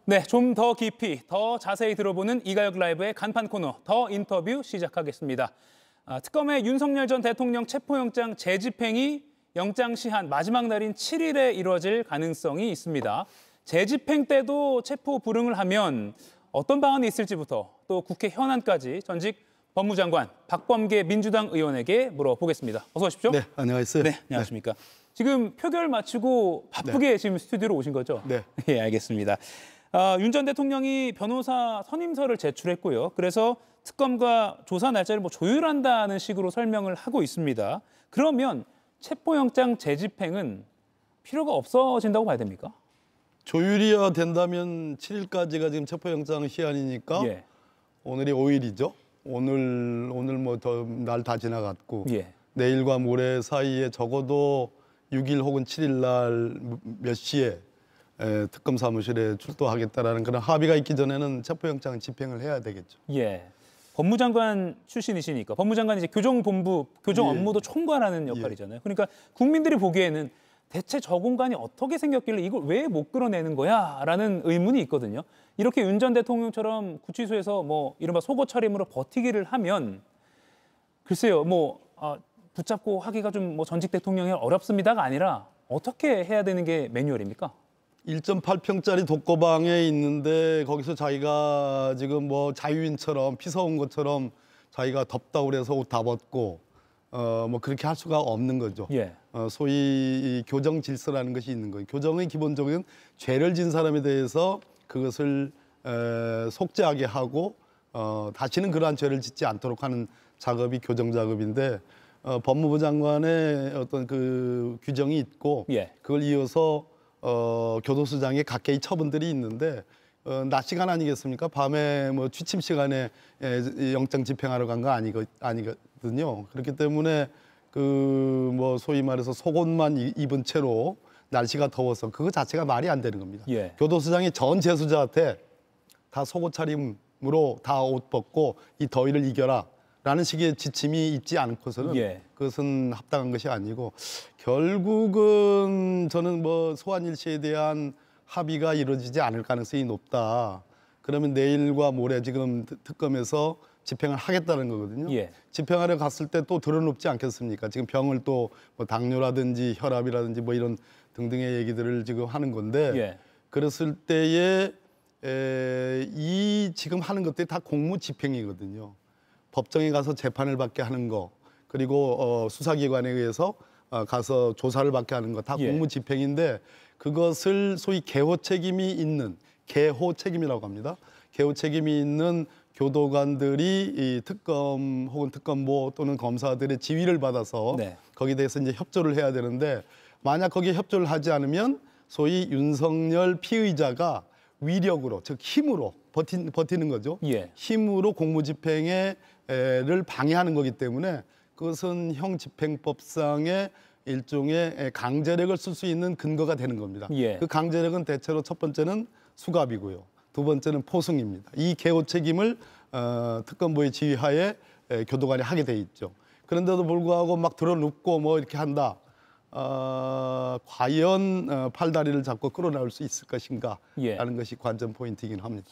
네, 좀 더 깊이, 더 자세히 들어보는 이가혁 라이브의 간판 코너 더 인터뷰 시작하겠습니다. 특검의 윤석열 전 대통령 체포영장 재집행이 영장 시한 마지막 날인 7일에 이루어질 가능성이 있습니다. 재집행 때도 체포 불응을 하면 어떤 방안이 있을지부터 또 국회 현안까지 전직 법무장관 박범계 민주당 의원에게 물어보겠습니다. 어서 오십시오. 네, 안녕하세요. 네, 안녕하십니까. 네. 지금 표결 마치고 바쁘게 지금 스튜디오로 오신 거죠? 네. 예, 알겠습니다. 윤 전 대통령이 변호사 선임서를 제출했고요. 그래서 특검과 조사 날짜를 조율한다는 식으로 설명을 하고 있습니다. 그러면 체포영장 재집행은 필요가 없어진다고 봐야 됩니까? 조율이야 된다면 7일까지가 지금 체포영장 시한이니까 예. 오늘이 5일이죠. 오늘 뭐 날 다 지나갔고 예. 내일과 모레 사이에 적어도 6일 혹은 7일 날 몇 시에 특검 사무실에 출두하겠다라는 그런 합의가 있기 전에는 체포영장 집행을 해야 되겠죠. 예. 법무장관 출신이시니까 법무장관이 이제 교정본부 교정 업무도 총괄하는 역할이잖아요. 그러니까 국민들이 보기에는 대체 저 공간이 어떻게 생겼길래 이걸 왜 못 끌어내는 거야? 라는 의문이 있거든요. 이렇게 윤 전 대통령처럼 구치소에서 뭐 이른바 속옷 차림으로 버티기를 하면 글쎄요, 붙잡고 하기가 좀 전직 대통령이 어렵습니다가 아니라 어떻게 해야 되는 게 매뉴얼입니까? 1.8평짜리 독거방에 있는데 거기서 자기가 지금 뭐 자유인처럼 피서온 것처럼 자기가 덥다고 그래서 옷 다 벗고 뭐 그렇게 할 수가 없는 거죠. 예. 소위 이 교정 질서라는 것이 있는 거예요. 교정의 기본적인 죄를 진 사람에 대해서 그것을 속죄하게 하고 다시는 그러한 죄를 짓지 않도록 하는 작업이 교정 작업인데 법무부 장관의 어떤 그 규정이 있고 예. 그걸 이어서 교도소장의 각계의 처분들이 있는데 낮 시간 아니겠습니까? 밤에 뭐 취침 시간에 영장 집행하러 간 거 아니거든요. 그렇기 때문에 그 뭐 소위 말해서 속옷만 입은 채로 날씨가 더워서 그거 자체가 말이 안 되는 겁니다. 예. 교도소장이 전 재수자한테 다 속옷 차림으로 다 옷 벗고 이 더위를 이겨라. 라는 식의 지침이 있지 않고서는 그것은 합당한 것이 아니고 결국은 저는 뭐 소환 일시에 대한 합의가 이루어지지 않을 가능성이 높다. 그러면 내일과 모레 지금 특검에서 집행을 하겠다는 거거든요. 집행하러 갔을 때 또 드러눕지 않겠습니까? 지금 병을 또 뭐 당뇨라든지 혈압이라든지 뭐 이런 등등의 얘기들을 지금 하는 건데 그랬을 때에 이 지금 하는 것들이 다 공무 집행이거든요. 법정에 가서 재판을 받게 하는 거 그리고 수사기관에 의해서 가서 조사를 받게 하는 거 다 공무집행인데 그것을 소위 개호 책임이 있는 개호 책임이라고 합니다. 개호 책임이 있는 교도관들이 이 특검 혹은 특검보 또는 검사들의 지휘를 받아서 거기에 대해서 이제 협조를 해야 되는데 만약 거기에 협조를 하지 않으면 소위 윤석열 피의자가 위력으로 즉 힘으로 버티는 거죠. 힘으로 공무집행을 방해하는 거기 때문에 그것은 형집행법상의 일종의 강제력을 쓸 수 있는 근거가 되는 겁니다. 그 강제력은 대체로 첫 번째는 수갑이고요. 두 번째는 포승입니다. 이 개호 책임을 특검부의 지휘하에 교도관이 하게 돼 있죠. 그런데도 불구하고 막 들어눕고 뭐 이렇게 한다. 과연 팔다리를 잡고 끌어나올 수 있을 것인가 라는 것이 관전 포인트이긴 합니다.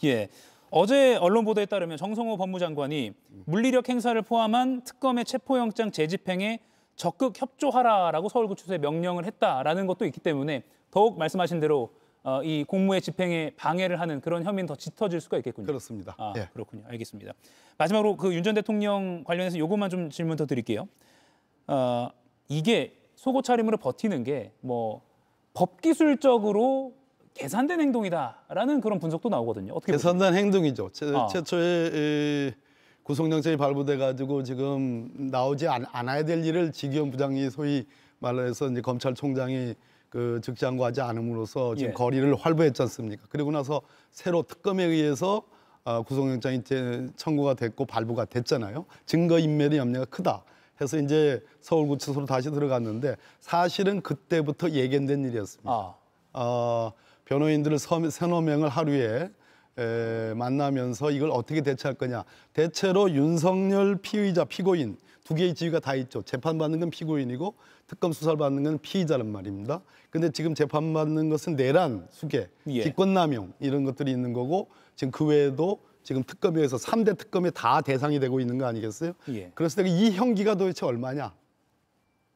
어제 언론 보도에 따르면 정성호 법무장관이 물리력 행사를 포함한 특검의 체포영장 재집행에 적극 협조하라라고 서울구치소에 명령을 했다라는 것도 있기 때문에 더욱 말씀하신 대로 이 공무의 집행에 방해를 하는 그런 혐의는 더 짙어질 수가 있겠군요. 그렇습니다. 그렇군요. 알겠습니다. 마지막으로 그 윤 전 대통령 관련해서 요것만 좀 질문 더 드릴게요. 이게 속옷 차림으로 버티는 게 뭐 법기술적으로 계산된 행동이다라는 그런 분석도 나오거든요. 어떻게 계산된 행동이죠. 최초에 구속영장이 발부돼 가지고 지금 나오지 않아야 될 일을 지기현 부장이 소위 말로 해서 이제 검찰총장이 그 즉시항고하지 않음으로써 지금 거리를 활보했지 않습니까? 그리고 나서 새로 특검에 의해서 구속영장이 청구가 됐고 발부가 됐잖아요. 증거인멸의 염려가 크다. 해서 이제 서울구치소로 다시 들어갔는데 사실은 그때부터 예견된 일이었습니다. 변호인들을 서너 명을 하루에 만나면서 이걸 어떻게 대처할 거냐. 대체로 윤석열 피의자, 피고인 두 개의 지위가 다 있죠. 재판받는 건 피고인이고 특검 수사를 받는 건 피의자란 말입니다. 근데 지금 재판받는 것은 내란, 수개, 직권남용 이런 것들이 있는 거고 지금 그 외에도 지금 특검에 의해서 3대 특검에 다 대상이 되고 있는 거 아니겠어요? 그랬을 때 이 형기가 도대체 얼마냐?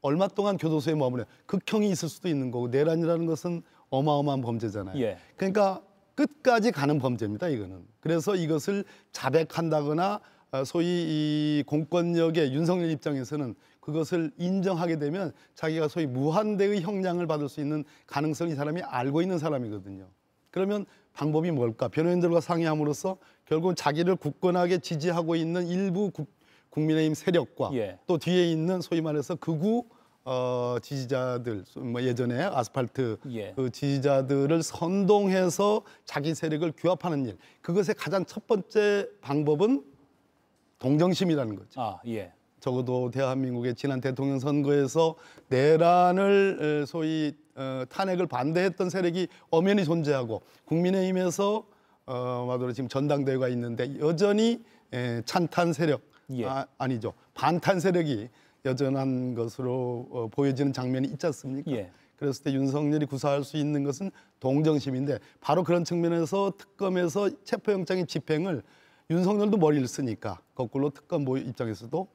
얼마 동안 교도소에 머무냐? 극형이 있을 수도 있는 거고 내란이라는 것은 어마어마한 범죄잖아요. 그러니까 끝까지 가는 범죄입니다, 이거는. 그래서 이것을 자백한다거나 소위 이 공권력의 윤석열 입장에서는 그것을 인정하게 되면 자기가 소위 무한대의 형량을 받을 수 있는 가능성을 이 사람이 알고 있는 사람이거든요. 그러면 방법이 뭘까? 변호인들과 상의함으로써 결국은 자기를 굳건하게 지지하고 있는 일부 국민의힘 세력과 또 뒤에 있는 소위 말해서 극우 지지자들, 뭐 예전에 아스팔트 그 지지자들을 선동해서 자기 세력을 규합하는 일. 그것의 가장 첫 번째 방법은 동정심이라는 거죠. 적어도 대한민국의 지난 대통령 선거에서 내란을 소위 탄핵을 반대했던 세력이 엄연히 존재하고 국민의힘에서 마도로 지금 전당대회가 있는데 여전히 찬탄 세력 아니죠. 반탄 세력이 여전한 것으로 보여지는 장면이 있지 않습니까? 그랬을 때 윤석열이 구사할 수 있는 것은 동정심인데 바로 그런 측면에서 특검에서 체포영장의 집행을 윤석열도 머리를 쓰니까 거꾸로 특검 입장에서도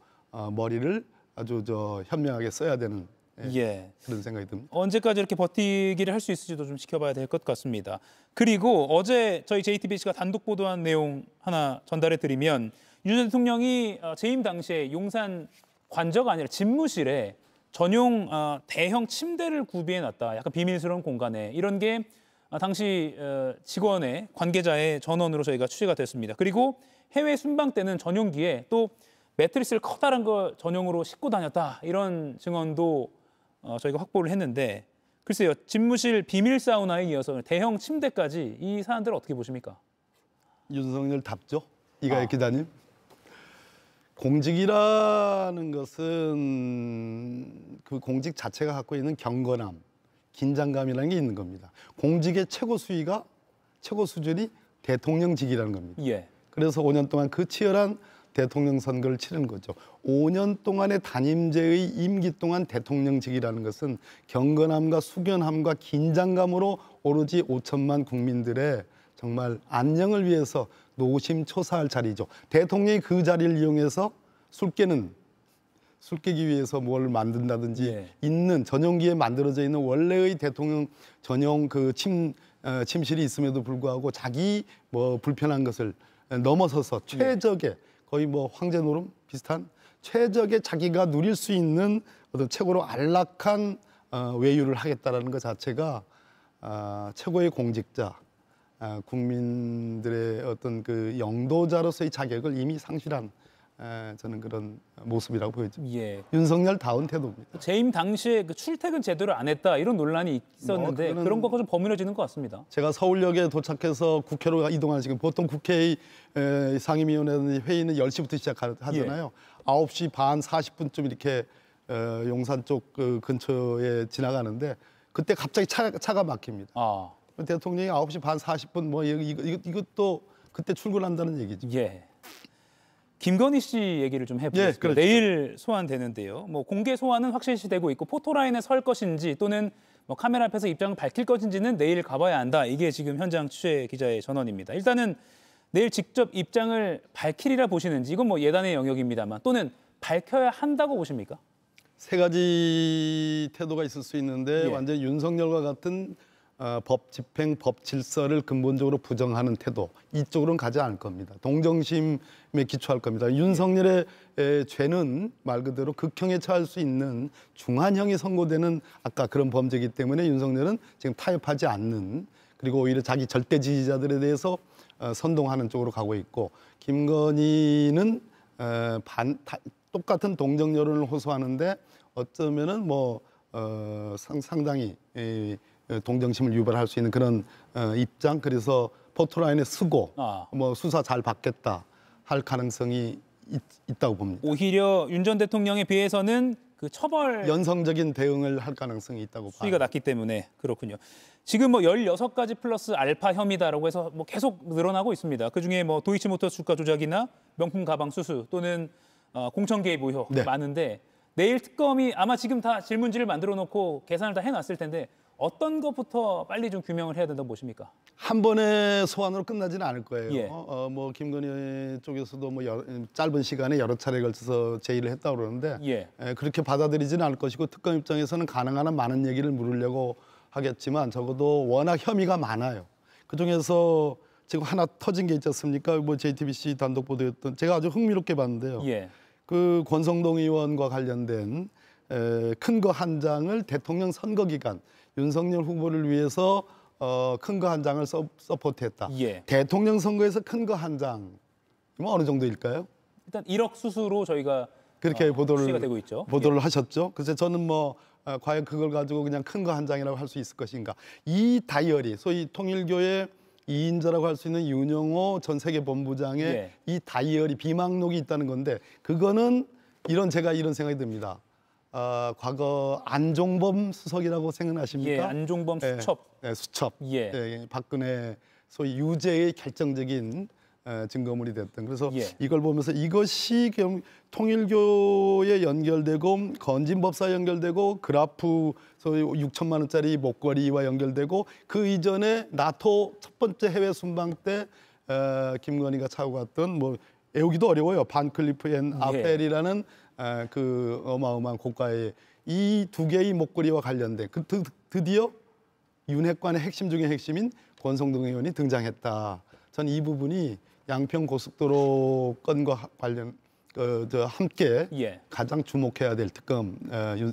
머리를 아주 현명하게 써야 되는 그런 생각이 듭니다. 언제까지 이렇게 버티기를 할 수 있을지도 좀 지켜봐야 될 것 같습니다. 그리고 어제 저희 JTBC가 단독 보도한 내용 하나 전달해 드리면 윤 대통령이 재임 당시에 용산 관저가 아니라 집무실에 전용 대형 침대를 구비해 놨다. 약간 비밀스러운 공간에 이런 게 당시 직원의 관계자의 전원으로 저희가 취재가 됐습니다. 그리고 해외 순방 때는 전용기에 또 매트리스를 커다란 거 전용으로 싣고 다녔다. 이런 증언도 저희가 확보를 했는데 글쎄요. 집무실 비밀 사우나에 이어서 대형 침대까지 이 사안들을 어떻게 보십니까? 윤석열 답죠. 이가희 기자님. 공직이라는 것은 그 공직 자체가 갖고 있는 경건함, 긴장감이라는 게 있는 겁니다. 공직의 최고 수위가 최고 수준이 대통령직이라는 겁니다. 그래서 5년 동안 그 치열한 대통령 선거를 치르는 거죠. 5년 동안의 단임제의 임기 동안 대통령직이라는 것은 경건함과 숙연함과 긴장감으로 오로지 5천만 국민들의 정말 안녕을 위해서 노심초사할 자리죠. 대통령이 그 자리를 이용해서 술 깨기 위해서 뭘 만든다든지 있는 전용기에 만들어져 있는 원래의 대통령 전용 그 침실이 있음에도 불구하고 자기 뭐 불편한 것을 넘어서서 최적의 거의 뭐 황제 노름 비슷한 최적의 자기가 누릴 수 있는 어떤 최고로 안락한 외유를 하겠다라는 것 자체가 최고의 공직자, 국민들의 어떤 그 영도자로서의 자격을 이미 상실한 저는 그런 모습이라고 보여집니다. 윤석열다운 태도입니다. 재임 당시에 그 출퇴근 제도를 안 했다 이런 논란이 있었는데 그런 것과 좀 버무려지는 것 같습니다. 제가 서울역에 도착해서 국회로 이동하는 시간 보통 국회의 상임위원회 회의는 10시부터 시작하잖아요. 9시 반 40분쯤 이렇게 용산 쪽 그 근처에 지나가는데 그때 갑자기 차가 막힙니다. 대통령이 9시 반 40분 뭐 이것도 그때 출근한다는 얘기죠. 김건희 씨 얘기를 좀 해보겠습니다. 그렇죠. 내일 소환되는데요. 뭐 공개 소환은 확실시되고 있고 포토라인에 설 것인지 또는 뭐 카메라 앞에서 입장을 밝힐 것인지는 내일 가봐야 한다. 이게 지금 현장 취재 기자의 전언입니다. 일단은 내일 직접 입장을 밝히리라 보시는지 이건 뭐 예단의 영역입니다만 또는 밝혀야 한다고 보십니까? 세 가지 태도가 있을 수 있는데 완전히 윤석열과 같은 법 집행, 법 질서를 근본적으로 부정하는 태도 이쪽으로는 가지 않을 겁니다. 동정심에 기초할 겁니다. 윤석열의 죄는 말 그대로 극형에 처할 수 있는 중한형이 선고되는 아까 그런 범죄이기 때문에 윤석열은 지금 타협하지 않는 그리고 오히려 자기 절대 지지자들에 대해서 선동하는 쪽으로 가고 있고 김건희는 똑같은 동정 여론을 호소하는데 어쩌면은 뭐 상당히 동정심을 유발할 수 있는 그런 입장 그래서 포토라인에 쓰고 뭐 수사 잘 받겠다 할 가능성이 있다고 봅니다. 오히려 윤 전 대통령에 비해서는 그 처벌 연성적인 대응을 할 가능성이 있다고 봐요. 수위가 낮기 때문에 그렇군요. 지금 뭐 16가지 플러스 알파 혐의다라고 해서 뭐 계속 늘어나고 있습니다. 그중에 뭐 도이치모터스 주가 조작이나 명품 가방 수수 또는 공천 개입 의혹 네. 많은데 내일 특검이 아마 지금 다 질문지를 만들어 놓고 계산을 다 해놨을 텐데 어떤 것부터 빨리 좀 규명을 해야 된다고 보십니까? 한 번에 소환으로 끝나지는 않을 거예요. 예. 뭐 김건희 쪽에서도 뭐 짧은 시간에 여러 차례에 걸쳐서 제의를 했다고 그러는데 예. 그렇게 받아들이지는 않을 것이고 특검 입장에서는 가능한 한 많은 얘기를 물으려고 하겠지만 적어도 워낙 혐의가 많아요. 그중에서 지금 하나 터진 게 있지 않습니까? 뭐 JTBC 단독 보도였던 제가 아주 흥미롭게 봤는데요. 예. 그 권성동 의원과 관련된 큰 거 한 장을 대통령 선거 기간 윤석열 후보를 위해서 큰 거 한 장을 서포트했다. 예. 대통령 선거에서 큰 거 한 장, 어느 정도일까요? 일단 1억 수수로 저희가 그렇게 추이가 되고 있죠. 보도를 하셨죠. 그래서 저는 뭐 과연 그걸 가지고 그냥 큰 거 한 장이라고 할 수 있을 것인가? 이 다이어리, 소위 통일교의 2인자라고 할 수 있는 윤영호 전 세계본부장의 예. 이 다이어리 비망록이 있다는 건데 그거는 제가 이런 생각이 듭니다. 과거 안종범 수석이라고 생각나십니까? 예, 안종범 수첩. 수첩. 예. 박근혜 소위 유죄의 결정적인 증거물이 됐던. 그래서 예. 이걸 보면서 이것이 통일교에 연결되고 건진법사에 연결되고 그라프 소위 6천만 원짜리 목걸이와 연결되고 그 이전에 나토 첫 번째 해외 순방 때 김건희가 차고 갔던 뭐 외우기도 어려워요. 반클리프 앤 아펠이라는 그 어마어마한 고가의 이 두 개의 목걸이와 관련된 드디어 윤핵관의 핵심 중의 핵심인 권성동 의원이 등장했다. 전 이 부분이 양평 고속도로 건과 관련 함께 예. 가장 주목해야 될 특검,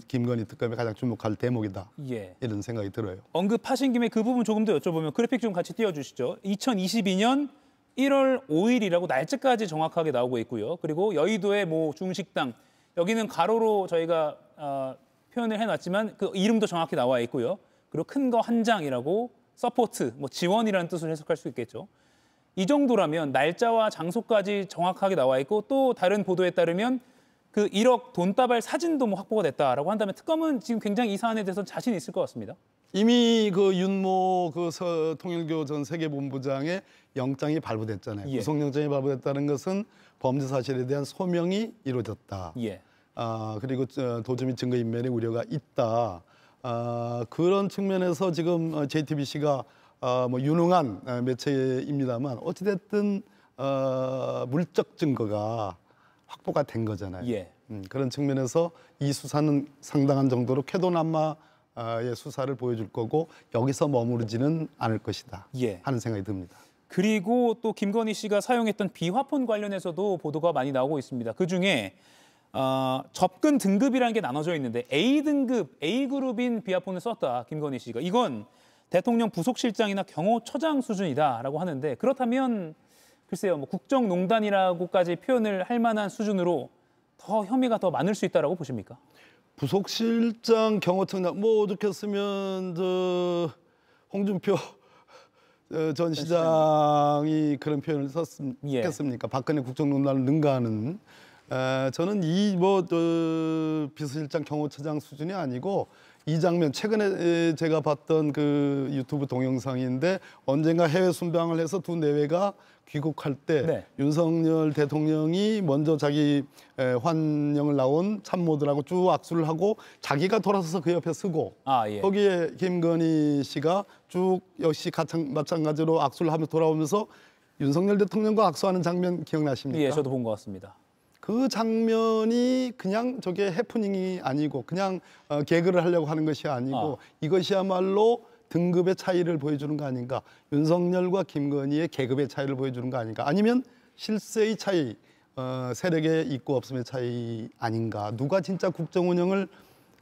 김건희 특검에 가장 주목할 대목이다. 예. 이런 생각이 들어요. 언급하신 김에 그 부분 조금 더 여쭤보면 그래픽 좀 같이 띄워주시죠. 2022년 1월 5일이라고 날짜까지 정확하게 나오고 있고요. 그리고 여의도의 모 중식당 여기는 가로로 저희가 표현을 해놨지만 그 이름도 정확히 나와 있고요. 그리고 큰 거 한 장이라고 서포트, 뭐 지원이라는 뜻을 해석할 수 있겠죠. 이 정도라면 날짜와 장소까지 정확하게 나와 있고 또 다른 보도에 따르면 그 1억 돈다발 사진도 뭐 확보가 됐다라고 한다면 특검은 지금 굉장히 이 사안에 대해서 자신 있을 것 같습니다. 이미 그 윤모 통일교 전 세계본부장의 영장이 발부됐잖아요. 예. 구속영장이 발부됐다는 것은 범죄 사실에 대한 소명이 이루어졌다. 예. 그리고 도주 및 증거인멸의 우려가 있다. 그런 측면에서 지금 JTBC가 뭐 유능한 매체입니다만 어찌됐든 물적 증거가 확보가 된 거잖아요. 예. 그런 측면에서 이 수사는 상당한 정도로 쾌도남마의 수사를 보여줄 거고 여기서 머무르지는 않을 것이다 예. 하는 생각이 듭니다. 그리고 또 김건희 씨가 사용했던 비화폰 관련해서도 보도가 많이 나오고 있습니다. 그중에 접근 등급이라는 게 나눠져 있는데 A등급, A그룹인 비화폰을 썼다, 김건희 씨가. 이건 대통령 부속실장이나 경호처장 수준이다라고 하는데 그렇다면 글쎄요, 뭐 국정농단이라고까지 표현을 할 만한 수준으로 더 혐의가 더 많을 수 있다라고 보십니까? 부속실장, 경호처장 뭐 어떻겠으면 홍준표 전 시장이 그런 표현을 썼겠습니까? 박근혜 국정농단을 능가하는. 저는 이 비서실장, 경호처장 수준이 아니고 이 장면 최근에 제가 봤던 그 유튜브 동영상인데 언젠가 해외 순방을 해서 두 내외가 귀국할 때 네. 윤석열 대통령이 먼저 자기 환영을 나온 참모들하고 쭉 악수를 하고 자기가 돌아서서 그 옆에 서고 예. 거기에 김건희 씨가 쭉 역시 마찬가지로 악수를 하며 돌아오면서 윤석열 대통령과 악수하는 장면 기억나십니까? 예, 저도 본 것 같습니다. 그 장면이 그냥 저게 해프닝이 아니고 그냥 개그를 하려고 하는 것이 아니고 이것이야말로 등급의 차이를 보여주는 거 아닌가. 윤석열과 김건희의 계급의 차이를 보여주는 거 아닌가. 아니면 실세의 차이, 세력의 있고 없음의 차이 아닌가. 누가 진짜 국정 운영을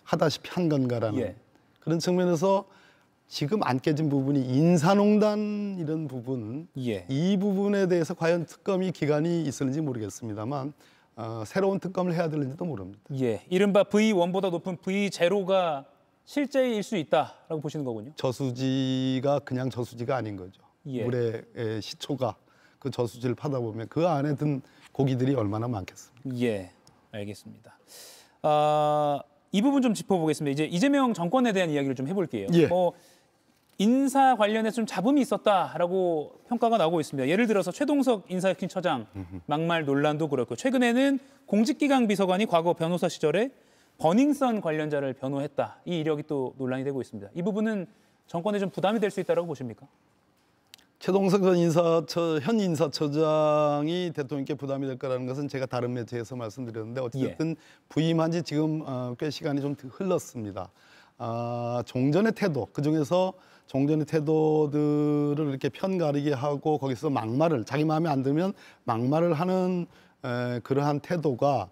하다시피 한 건가라는 그런 측면에서 지금 안 깨진 부분이 인사농단 이런 부분, 이 부분에 대해서 과연 특검이 기간이 있었는지 모르겠습니다만 새로운 특검을 해야 되는지도 모릅니다. 예, 이른바 V1보다 높은 V0가 실제일 수 있다라고 보시는 거군요. 저수지가 그냥 저수지가 아닌 거죠. 물의 시초가 그 저수지를 파다 보면 그 안에 든 고기들이 얼마나 많겠습니까? 예, 알겠습니다. 이 부분 좀 짚어보겠습니다. 이제 이재명 정권에 대한 이야기를 좀 해볼게요. 예. 뭐 인사 관련해서 좀 잡음이 있었다라고 평가가 나오고 있습니다. 예를 들어서 최동석 인사혁신처장 막말 논란도 그렇고 최근에는 공직기강 비서관이 과거 변호사 시절에 버닝썬 관련자를 변호했다. 이 이력이 또 논란이 되고 있습니다. 이 부분은 정권에 좀 부담이 될 수 있다고 보십니까? 최동석 현 인사처장이 대통령께 부담이 될 거라는 것은 제가 다른 매체에서 말씀드렸는데 어쨌든 부임한 지 지금 꽤 시간이 좀 흘렀습니다. 종전의 태도, 그중에서 종전의 태도들을 이렇게 편가르게 하고 거기서 막말을 자기 마음에 안 들면 막말을 하는 그러한 태도가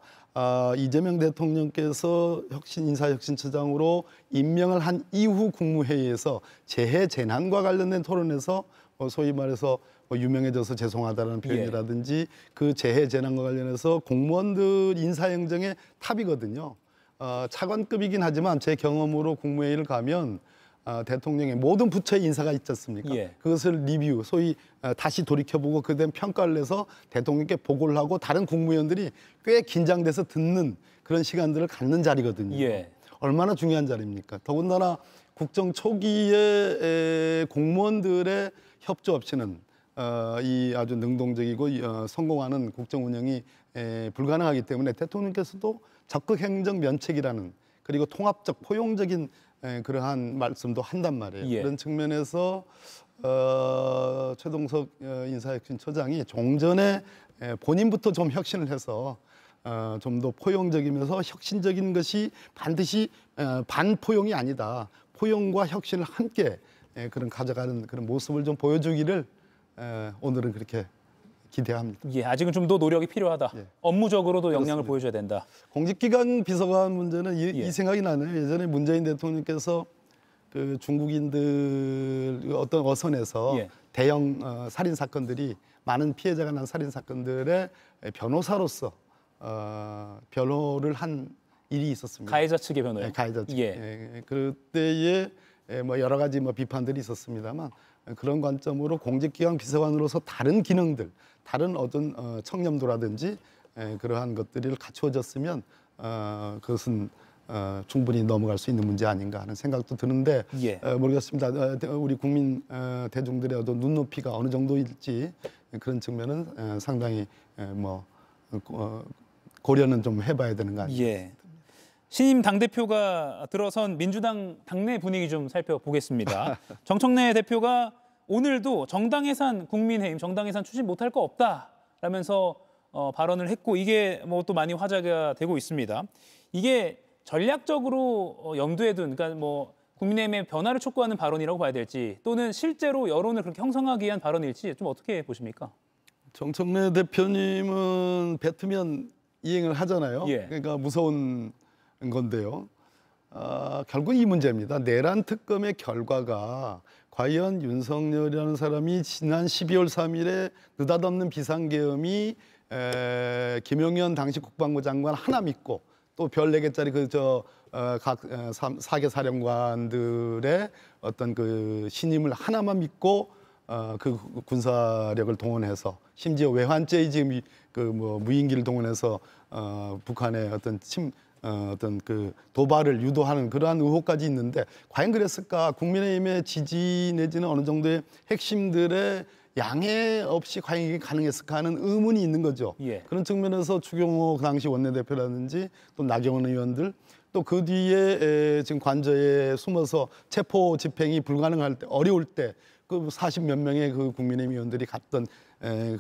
이재명 대통령께서 인사혁신처장으로 임명을 한 이후 국무회의에서 재해재난과 관련된 토론에서 소위 말해서 유명해져서 죄송하다는 표현이라든지 그 재해재난과 관련해서 공무원들 인사행정의 탑이거든요. 차관급이긴 하지만 제 경험으로 국무회의를 가면 대통령의 모든 부처의 인사가 있지 않습니까? 예. 그것을 리뷰, 소위 다시 돌이켜보고 그에 대한 평가를 내서 대통령께 보고를 하고 다른 국무위원들이 꽤 긴장돼서 듣는 그런 시간들을 갖는 자리거든요. 예. 얼마나 중요한 자리입니까? 더군다나 국정 초기에 공무원들의 협조 없이는 이 아주 능동적이고 성공하는 국정 운영이 불가능하기 때문에 대통령께서도 적극 행정 면책이라는 그리고 통합적 포용적인 그러한 말씀도 한단 말이에요. 예. 그런 측면에서 최동석 인사혁신처장이 종전에 본인부터 좀 혁신을 해서 좀 더 포용적이면서 혁신적인 것이 반드시 반포용이 아니다. 포용과 혁신을 함께 그런 가져가는 그런 모습을 좀 보여주기를 오늘은 그렇게 기대합니다. 예, 아직은 좀 더 노력이 필요하다. 예. 업무적으로도 영향을 그렇습니다. 보여줘야 된다. 공직기강 비서관 문제는 예. 이 생각이 나네요. 예전에 문재인 대통령께서 그 중국인들 어떤 어선에서 예. 대형 살인 사건들이 많은 피해자가 난 살인 사건들의 변호사로서 변호를 한 일이 있었습니다. 가해자 측의 변호요. 네, 가해자 측. 예. 그때에 뭐 여러 가지 뭐 비판들이 있었습니다만 그런 관점으로 공직기강 비서관으로서 다른 기능들, 다른 어떤 청렴도라든지 그러한 것들이 갖추어졌으면 그것은 충분히 넘어갈 수 있는 문제 아닌가 하는 생각도 드는데 예. 모르겠습니다. 우리 국민 대중들의 어떤 눈높이가 어느 정도일지 그런 측면은 상당히 고려는 좀 해봐야 되는 거 아닙니까? 예. 신임 당대표가 들어선 민주당 당내 분위기 좀 살펴보겠습니다. 정청래 대표가 오늘도 정당 해산 국민의힘 정당 해산 추진 못할 거 없다라면서 발언을 했고 이게 뭐 또 많이 화제가 되고 있습니다. 이게 전략적으로 염두에 둔 그러니까 뭐 국민의힘의 변화를 촉구하는 발언이라고 봐야 될지 또는 실제로 여론을 그렇게 형성하기 위한 발언일지 좀 어떻게 보십니까? 정청래 대표님은 뱉으면 이행을 하잖아요. 예. 그러니까 무서운 건데요. 결국 이 문제입니다. 내란 특검의 결과가 과연 윤석열이라는 사람이 지난 12월 3일에 느닷없는 비상계엄이 김용현 당시 국방부 장관 하나 믿고 또 별 4개짜리 각 4개 사령관들의 어떤 그 신임을 하나만 믿고 그 군사력을 동원해서 심지어 외환죄의 지금 그 뭐 무인기를 동원해서 북한의 어떤 그 도발을 유도하는 그러한 의혹까지 있는데 과연 그랬을까? 국민의힘의 지지 내지는 어느 정도의 핵심들의 양해 없이 과연 이게 가능했을까 하는 의문이 있는 거죠. 예. 그런 측면에서 추경호 그 당시 원내대표라든지 또 나경원 의원들 또 그 뒤에 지금 관저에 숨어서 체포 집행이 불가능할 때 어려울 때 그 40몇 명의 그 국민의힘 의원들이 갔던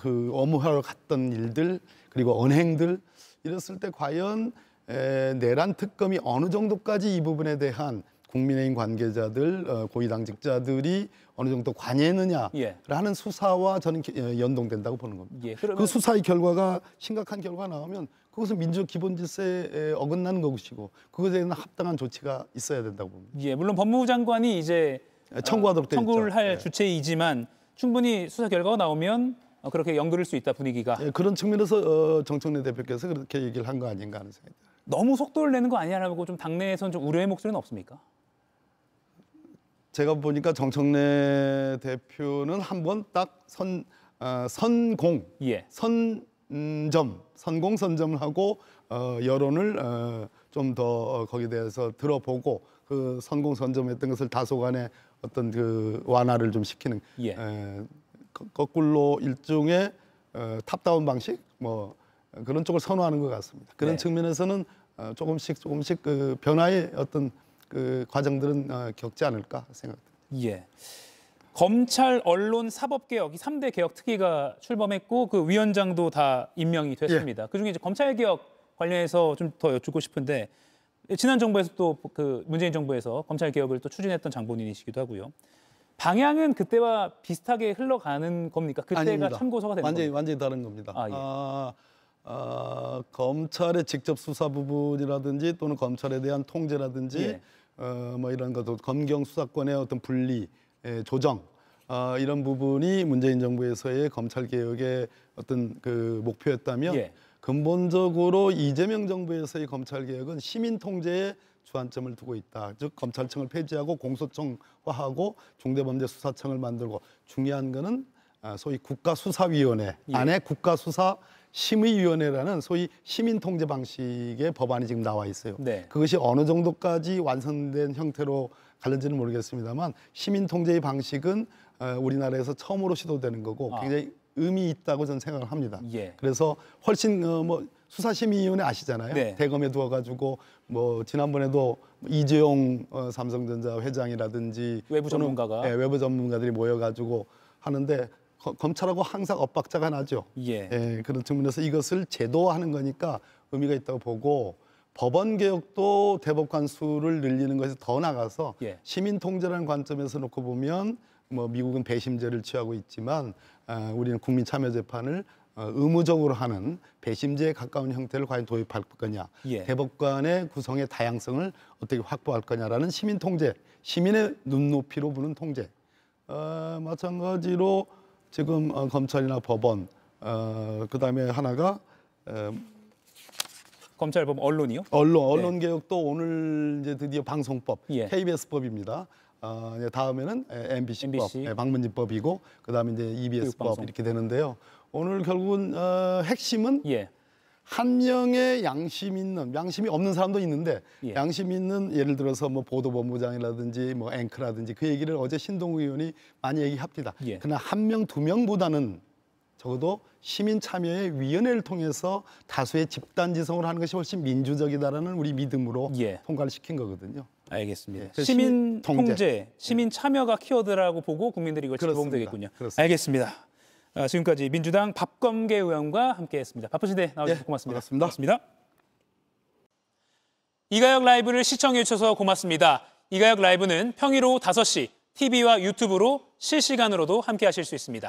그 업무하러 갔던 일들 그리고 언행들 이랬을 때 과연 내란 특검이 어느 정도까지 이 부분에 대한 국민의힘 관계자들, 고위당직자들이 어느 정도 관여했느냐라는 예. 수사와 저는 연동된다고 보는 겁니다. 예. 그 수사의 결과가 심각한 결과가 나오면 그것은 민주적 기본 질서에 어긋나는 것이고 그것에 대한 합당한 조치가 있어야 된다고 봅니다. 예, 물론 법무부 장관이 이제 청구하도록 돼 있죠. 청구를 할 예. 주체이지만 충분히 수사 결과가 나오면 그렇게 연그를 수 있다 분위기가. 예, 그런 측면에서 정청래 대표께서 그렇게 얘기를 한 거 아닌가 하는 생각이 듭니다. 너무 속도를 내는 거 아니냐라고 좀 당내에선 좀 우려의 목소리는 없습니까? 제가 보니까 정청래 대표는 한번 딱 선공, 예. 선공선점을 하고 여론을 좀 더 거기에 대해서 들어보고 그 선공선점했던 것을 다소간의 어떤 그 완화를 좀 시키는 거꾸로 일종의 탑다운 방식 뭐 그런 쪽을 선호하는 것 같습니다. 그런 측면에서는 조금씩 그 변화의 어떤 그 과정들은 겪지 않을까 생각됩니다. 예. 검찰, 언론, 사법개혁 이 3대 개혁 특위가 출범했고 그 위원장도 다 임명이 됐습니다. 그중에 이제 검찰개혁 관련해서 좀 더 여쭙고 싶은데 지난 정부에서 또 그 문재인 정부에서 검찰개혁을 또 추진했던 장본인이시기도 하고요. 방향은 그때와 비슷하게 흘러가는 겁니까? 그때가 아닙니다. 참고서가 되는 겁니까? 완전히 다른 겁니다. 예. 검찰의 직접 수사 부분이라든지 또는 검찰에 대한 통제라든지 뭐 이런 것도 검경 수사권의 어떤 분리, 조정 이런 부분이 문재인 정부에서의 검찰 개혁의 어떤 그 목표였다면 근본적으로 이재명 정부에서의 검찰 개혁은 시민 통제에 주안점을 두고 있다. 즉 검찰청을 폐지하고 공소청화하고 중대범죄수사청을 만들고 중요한 거는 소위 국가수사위원회 안에 국가수사심의위원회라는 소위 시민통제 방식의 법안이 지금 나와 있어요. 그것이 어느 정도까지 완성된 형태로 갈는지는 모르겠습니다만 시민통제의 방식은 우리나라에서 처음으로 시도되는 거고 굉장히 의미 있다고 저는 생각을 합니다. 그래서 훨씬 뭐 수사심의위원회 아시잖아요. 대검에 두어가지고 뭐 지난번에도 이재용 삼성전자 회장이라든지 외부 전문가가 외부 전문가들이 모여가지고 하는데 검찰하고 항상 엇박자가 나죠. 그런 측면에서 이것을 제도화하는 거니까 의미가 있다고 보고 법원 개혁도 대법관 수를 늘리는 것에 더 나가서 시민 통제라는 관점에서 놓고 보면 뭐 미국은 배심제를 취하고 있지만 우리는 국민 참여 재판을 의무적으로 하는 배심제에 가까운 형태를 과연 도입할 거냐, 대법관의 구성의 다양성을 어떻게 확보할 거냐라는 시민 통제, 시민의 눈높이로 보는 통제. 마찬가지로 지금 검찰이나 법원, 그다음에 하나가 검찰, 법원, 언론이요? 언론 개혁도 오늘 이제 드디어 방송법, KBS법입니다. 다음에는 MBC법, 방문진법이고 그다음에 이제 EBS법 이렇게 되는데요. 오늘 결국은 핵심은 한 명의 양심이 없는 사람도 있는데 양심 있는 예를 들어서 뭐 보도본부장이라든지 뭐 앵커라든지 그 얘기를 어제 신동우 의원이 많이 얘기합니다. 그러나 한 명, 두 명보다는 적어도 시민 참여의 위원회를 통해서 다수의 집단 지성을 하는 것이 훨씬 민주적이다라는 우리 믿음으로 통과를 시킨 거거든요. 알겠습니다. 시민 통제, 시민 참여가 키워드라고 보고 국민들이 이걸 지켜보면 되겠군요. 알겠습니다. 지금까지 민주당 박범계 의원과 함께했습니다. 바쁘신데 나와주셔서 고맙습니다. 고맙습니다. 이가혁 라이브를 시청해 주셔서 고맙습니다. 이가혁 라이브는 평일 오후 5시 TV와 유튜브로 실시간으로도 함께하실 수 있습니다.